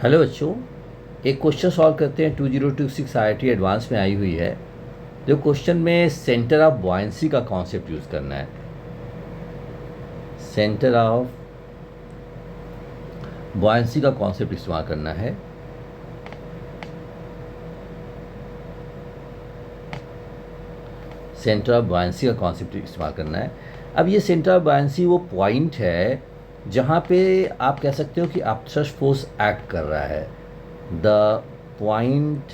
Hello बच्चों, एक question solve करते हैं 2026 IIT एडवांस में आई हुई है। जो क्वेश्चन में सेंटर ऑफ बॉयंसी का कॉन्सेप्ट यूज़ करना है। सेंटर ऑफ बॉयंसी का कॉन्सेप्ट इस्तेमाल करना है। सेंटर ऑफ बॉयंसी का कॉन्सेप्ट इस्तेमाल करना है। अब ये सेंटर ऑफ बॉयंसी वो पॉइंट है जहाँ पे आप कह सकते हो कि अपथ्रस्ट फोर्स एक्ट कर रहा है। The point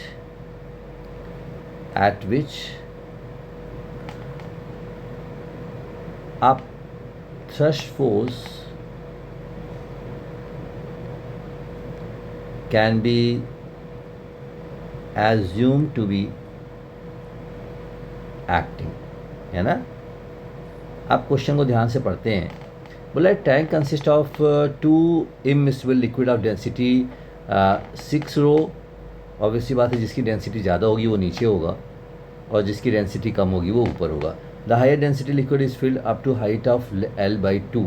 eight which upthrust force can be assumed to be acting, है ना। आप क्वेश्चन को ध्यान से पढ़ते हैं। बोला tank consist of two immiscible liquid of density 6 rho. Obviously बात है, जिसकी डेंसिटी ज़्यादा होगी वो नीचे होगा और जिसकी डेंसिटी कम होगी वो ऊपर होगा। The higher density liquid is filled up to height of L/2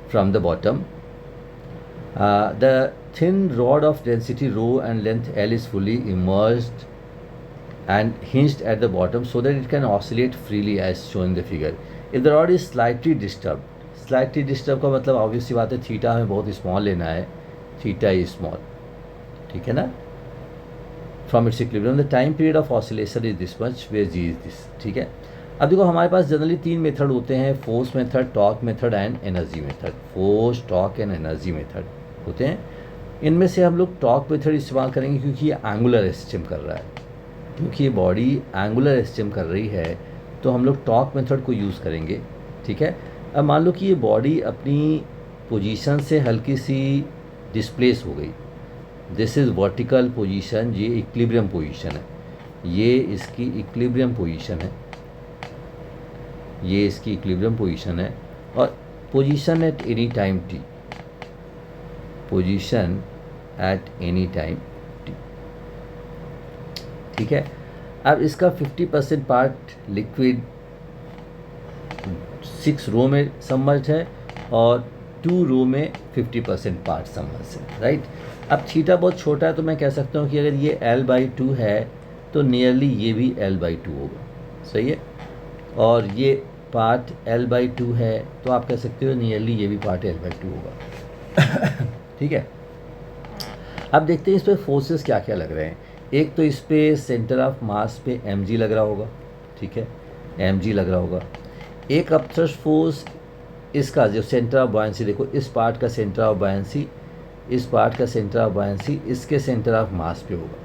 from the bottom. The thin rod of density rho and length L is fully immersed and hinged at the bottom so that it can oscillate freely as shown in the figure. If the rod is slightly disturbed का मतलब obviously बात है theta हमें बहुत small लेना है, theta is small, ठीक है ना। From its equilibrium the time period of oscillation is this much where g is this, ठीक है। अब देखो हमारे पास जनरली 3 मेथड होते हैं, force method, torque method and energy method. Force, torque and energy method होते हैं। इनमें से हम लोग टॉर्क मेथड इस्तेमाल करेंगे क्योंकि ये एंगुलर एस्टिम कर रहा है, क्योंकि ये बॉडी एंगुलर एस्टिम कर रही है तो हम लोग टॉर्क मेथड को यूज़ करेंगे, ठीक है। अब मान लो कि ये बॉडी अपनी पोजीशन से हल्की सी डिस्प्लेस हो गई। दिस इज़ वर्टिकल पोजीशन, ये इक्विलिब्रियम पोजीशन है, ये इसकी इक्विलिब्रियम पोजीशन है, ये इसकी इक्विलिब्रियम पोजीशन है। और position at any time T, position at any time T, ठीक है। अब इसका 50% पार्ट लिक्विड 6 रो में सबमर्ज है और 2 रो में 50% पार्ट सबमर्ज है, राइट। अब थीटा बहुत छोटा है तो मैं कह सकता हूँ कि अगर ये L/2 है तो नियरली ये भी L/2 होगा, सही है। और ये पार्ट L/2 है तो आप कह सकते हो नियरली ये भी पार्ट L/2 होगा ठीक है। अब देखते हैं इस पर फोर्सेस क्या क्या लग रहे हैं। एक तो इस पे सेंटर ऑफ मास पे mg लग रहा होगा, ठीक है, mg लग रहा होगा। एक अपथ्रस्ट फोर्स, इसका जो सेंटर ऑफ बॉयंसी, देखो इस पार्ट का सेंटर ऑफ बॉयंसी, इस पार्ट का सेंटर ऑफ बॉयंसी इसके सेंटर ऑफ मास पे होगा,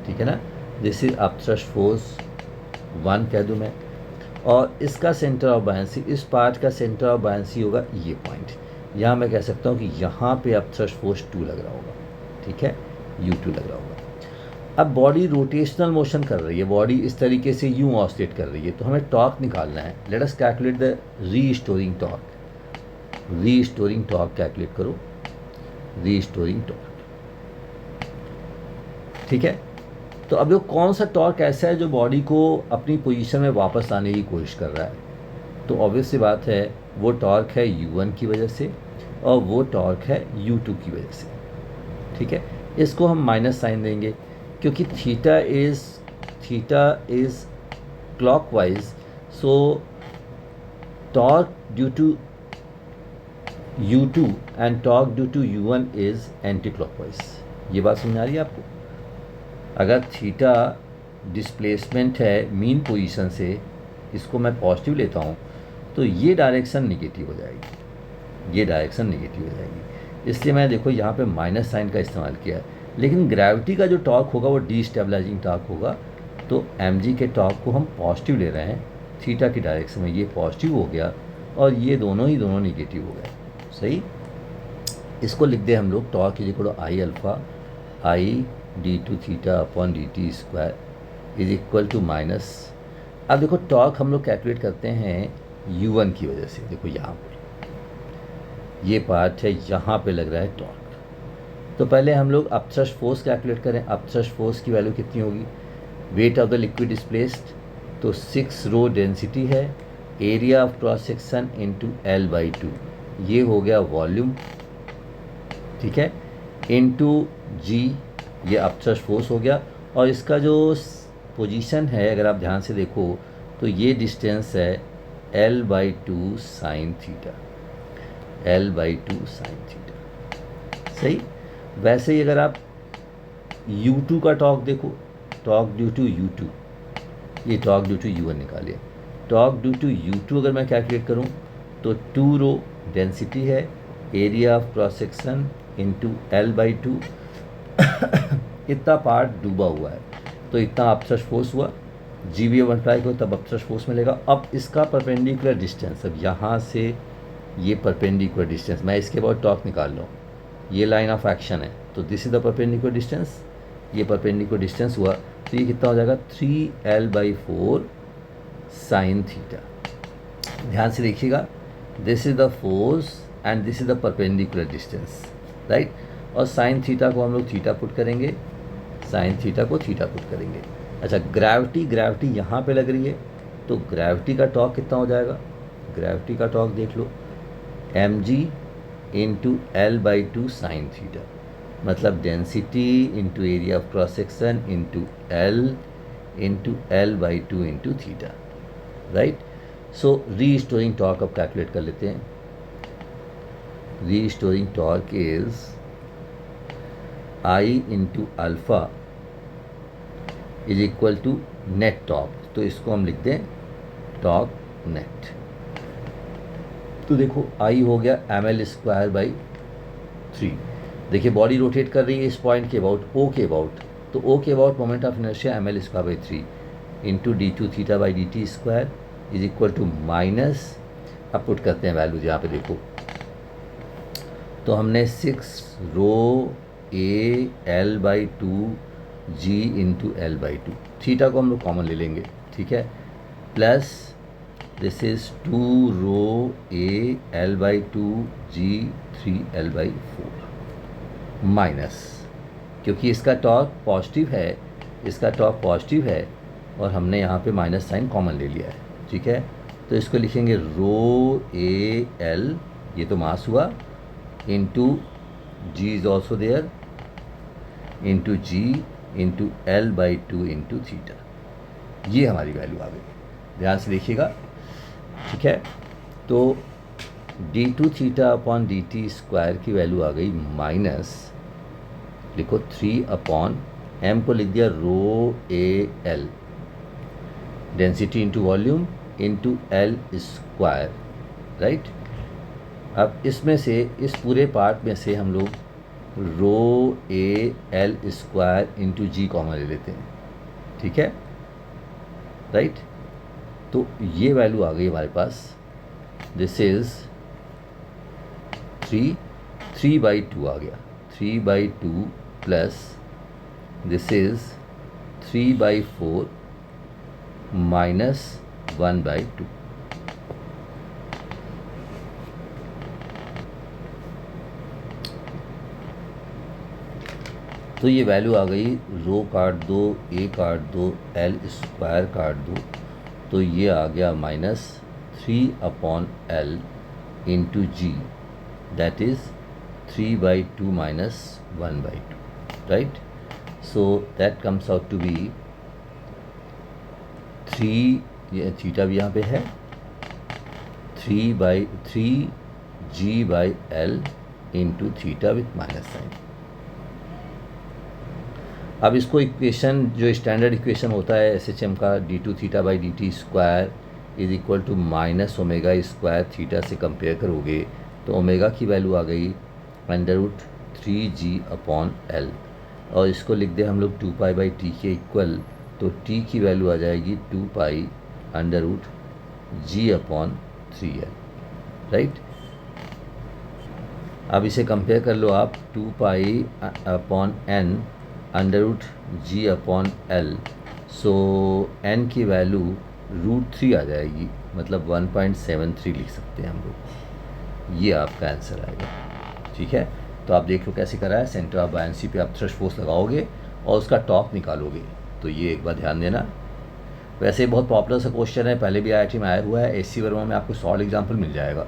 ठीक है ना। दिस इज अपथ्रस्ट फोर्स 1 कह दूँ मैं, और इसका सेंटर ऑफ बॉयंसी, इस पार्ट का सेंटर ऑफ बॉयंसी होगा ये पॉइंट। यहाँ मैं कह सकता हूँ कि यहाँ पे अपथ्रस्ट फोर्स 2 लग रहा होगा, ठीक है, U2 लग रहा होगा। अब बॉडी रोटेशनल मोशन कर रही है, बॉडी इस तरीके से यूँ ऑसिलेट कर रही है, तो हमें टॉर्क निकालना है। Let us calculate the restoring torque. Restoring torque calculate करो, रीस्टोरिंग टॉर्क, ठीक है। तो अब देखो कौन सा टॉर्क ऐसा है जो बॉडी को अपनी पोजीशन में वापस आने की कोशिश कर रहा है। तो ऑब्वियस सी बात है वो टॉर्क है U1 की वजह से और वो टॉर्क है U2 की वजह से, ठीक है। इसको हम माइनस साइन देंगे क्योंकि theta is clockwise, so torque due to U2 and torque due to U1 is anti clockwise. ये बात समझ आ रही है आपको। अगर थीटा डिस्प्लेसमेंट है मीन पोजीशन से, इसको मैं पॉजिटिव लेता हूँ तो ये डायरेक्शन निगेटिव हो जाएगी, ये डायरेक्शन निगेटिव हो जाएगी। इसलिए मैं देखो यहाँ पे माइनस साइन का इस्तेमाल किया है। लेकिन ग्रेविटी का जो टॉर्क होगा वो डीस्टेबलाइजिंग टॉर्क होगा, तो mg के टॉर्क को हम पॉजिटिव ले रहे हैं थीटा की डायरेक्शन में। ये पॉजिटिव हो गया और ये दोनों निगेटिव हो गए, सही। इसको लिख दे हम लोग torque is equal to I alpha I d2 theta upon dt square is equal to minus. अब देखो टॉर्क हम लोग कैलकुलेट करते हैं U1 की वजह से। देखो यहाँ पे ये पार्ट है, यहाँ पे लग रहा है टॉर्क। तो पहले हम लोग अपथ्रस्ट फोर्स कैलकुलेट करें। अपथ्रस्ट फोर्स की वैल्यू कितनी होगी, weight of the liquid displaced, तो 6 रो डेंसिटी है, area of cross section into L/2, ये हो गया वॉल्यूम, ठीक है। इनटू जी, ये अपथ्रस्ट फोर्स हो गया। और इसका जो पोजीशन है अगर आप ध्यान से देखो तो ये डिस्टेंस है L/2 sine theta, L/2 sine theta. सही। वैसे ही अगर आप U2 का टॉर्क देखो, टॉर्क ड्यू टू U2, ये टॉर्क ड्यू टू U1 निकालिए। टॉर्क ड्यू टू U2 अगर मैं कैलकुलेट करूं तो 2 रो डेंसिटी है, area of cross section into L/2 इतना पार्ट डूबा हुआ है तो इतना अपथ्रस्ट फोर्स हुआ, जी बी मल्टीप्लाई करो तब अपथ्रस्ट फोर्स मिलेगा। अब इसका परपेंडिकुलर डिस्टेंस, अब यहाँ से ये परपेंडिकुलर डिस्टेंस, मैं इसके बाद टॉर्क निकाल लूँ, ये लाइन ऑफ एक्शन है तो this is the perpendicular distance, ये परपेंडिकुलर डिस्टेंस हुआ तो ये कितना हो जाएगा 3L/4 साइन थीटा। ध्यान से देखिएगा, this is the force and this is the perpendicular distance, right. और साइन थीटा को हम लोग थीटा पुट करेंगे, साइन थीटा को थीटा पुट करेंगे। अच्छा, ग्रेविटी यहाँ पे लग रही है तो ग्रेविटी का टॉर्क कितना हो जाएगा, ग्रेविटी का टॉर्क देख लो, mg into L/2 sine theta, मतलब density into area of cross section into L/2 into theta, right. So restoring torque अब कैलकुलेट कर लेते हैं। Restoring torque is I into alpha is equal to net torque, तो इसको हम लिख दें टॉर्क नेट। तो देखो I हो गया mL²/3। देखिए बॉडी रोटेट कर रही है इस पॉइंट के अबाउट, O के अबाउट, तो O के about moment of inertia mL²/3 into d2θ/dt² is equal to minus, अब पुट करते हैं वैल्यूज यहाँ पे देखो, तो हमने 6 rho A L/2 G into L/2, theta को हम लोग कॉमन ले लेंगे, ठीक है, plus this is 2 rho A L/2 G 3L/4 minus, क्योंकि इसका टॉर्क पॉजिटिव है, इसका टॉर्क पॉजिटिव है और हमने यहाँ पे माइनस साइन कॉमन ले लिया है, ठीक है। तो इसको लिखेंगे रो A L, ये तो मास हुआ, into G is also there, into G into L/2 into theta, ये हमारी वैल्यू आ गई। ध्यान से देखिएगा, ठीक है। तो d2θ/dt² की वैल्यू आ गई माइनस, लिखो 3/m को लिख दिया रो A L, density into volume into L², right. अब इसमें से, इस पूरे पार्ट में से हम लोग रो A L² into G common ले लेते हैं, ठीक है, राइट। तो ये वैल्यू आ गई हमारे पास, दिस इज 3/2 आ गया, 3/2 प्लस दिस इज 3/4 माइनस 1/2। तो ये वैल्यू आ गई, रो काट दो, A काट दो, L² काट दो, तो ये आ गया minus 3/L into G, that is 3/2 minus 1/2, right. So that comes out to be 3, ये थीटा भी यहाँ पे है, 3/3G/L into theta with minus sign. अब इसको इक्वेशन, जो स्टैंडर्ड इक्वेशन होता है SHM का, d2θ/dt² is equal to minus ω² theta से कंपेयर करोगे तो ओमेगा की वैल्यू आ गई √3G/L, और इसको लिख दे हम लोग 2π/T के इक्वल, तो T की वैल्यू आ जाएगी 2π√G/3L, राइट। अब इसे कंपेयर कर लो आप, 2π/n √G/L, सो n की वैल्यू √3 आ जाएगी, मतलब 1.73 लिख सकते हैं हम लोग, ये आपका आंसर आएगा, ठीक है। तो आप देख लो कैसे करा है, सेंटर ऑफ बायनेंसी पे आप थ्रस्ट फोर्स लगाओगे और उसका टॉर्क निकालोगे, तो ये एक बार ध्यान देना। वैसे बहुत पॉपुलर सा क्वेश्चन है, पहले भी IIT में आया हुआ है, SC वर्मा में आपको सॉल्व एग्जाम्पल मिल जाएगा,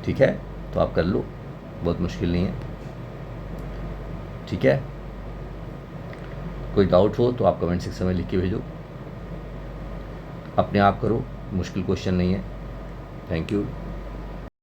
ठीक है, तो आप कर लो, बहुत मुश्किल नहीं है। ठीक है, कोई डाउट हो तो आप कमेंट सेक्शन में लिख के भेजो, अपने आप करो, मुश्किल क्वेश्चन नहीं है। Thank you.